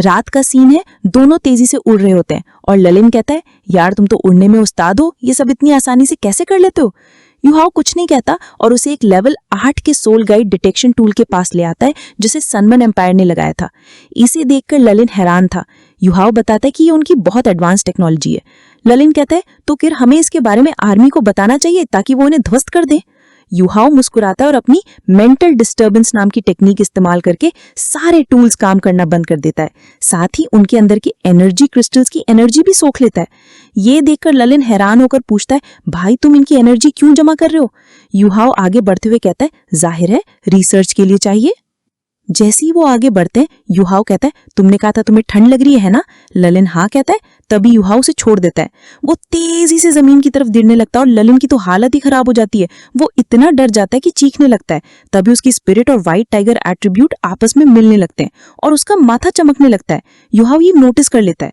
रात का सीन है, दोनों तेजी से उड़ रहे होते हैं और ललिन कहता है, यार तुम तो उड़ने में उस्ताद हो, ये सब इतनी आसानी से कैसे कर लेते हो। युहाओ कुछ नहीं कहता और उसे एक लेवल 8 के सोल गाइड डिटेक्शन टूल के पास ले आता है जिसे सनमन एम्पायर ने लगाया था। इसे देखकर ललिन हैरान था। युहाओ बताता है कि ये उनकी बहुत एडवांस टेक्नोलॉजी है। ललिन कहता है, तो फिर हमें इसके बारे में आर्मी को बताना चाहिए ताकि वो उन्हें ध्वस्त कर दे। युहाओ मुस्कुराता है और अपनी मेंटल डिस्टर्बेंस नाम की टेक्निक इस्तेमाल करके सारे टूल्स काम करना बंद कर देता है। साथ ही उनके अंदर की एनर्जी क्रिस्टल्स की एनर्जी भी सोख लेता है। ये देखकर ललिन हैरान होकर पूछता है, भाई तुम इनकी एनर्जी क्यों जमा कर रहे हो। युहाओ आगे बढ़ते हुए कहता है, जाहिर है रिसर्च के लिए चाहिए। जैसे ही वो आगे बढ़ते हैं, युहाओ कहता है, तुमने कहा था तुम्हें ठंड लग रही है ना। ललिन हाँ कहता है। तभी युहाओ उसे छोड़ देता है। वो तेजी से जमीन की तरफ गिरने लगता है और ललिन की तो हालत ही खराब हो जाती है। वो इतना डर जाता है कि चीखने लगता है। तभी उसकी स्पिरिट और व्हाइट टाइगर एट्रीब्यूट आपस में मिलने लगते हैं और उसका माथा चमकने लगता है। युहाओ ये नोटिस कर लेता है।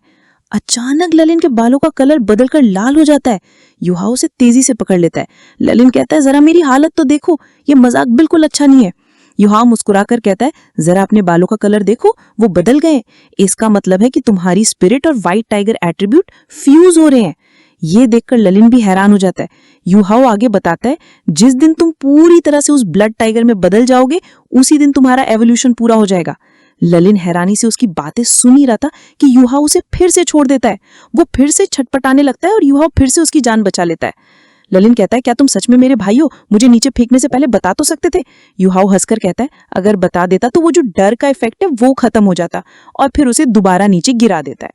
अचानक ललिन के बालों का कलर बदलकर लाल हो जाता है। युहाओ उसे तेजी से पकड़ लेता है। ललिन कहता है, जरा मेरी हालत तो देखो, ये मजाक बिल्कुल अच्छा नहीं है। युहाओ मुस्कुराकर कहता है, जरा अपने बालों का कलर देखो, वो बदल गए। इसका मतलब है कि तुम्हारी स्पिरिट और व्हाइट टाइगर एट्रीब्यूट फ्यूज हो रहे हैं। ये देखकर ललिन भी हैरान हो जाता है। युहाओ आगे बताता है, जिस दिन तुम पूरी तरह से उस ब्लड टाइगर में बदल जाओगे, उसी दिन तुम्हारा एवोल्यूशन पूरा हो जाएगा। ललिन हैरानी से उसकी बातें सुन ही रहा था कि युहाओ उसे फिर से छोड़ देता है। वो फिर से छटपटाने लगता है और युहाओ फिर से उसकी जान बचा लेता है। ललिन कहता है, क्या तुम सच में मेरे भाई हो, मुझे नीचे फेंकने से पहले बता तो सकते थे। युहाओ हंसकर कहता है, अगर बता देता तो वो जो डर का इफेक्ट है वो खत्म हो जाता और फिर उसे दोबारा नीचे गिरा देता है।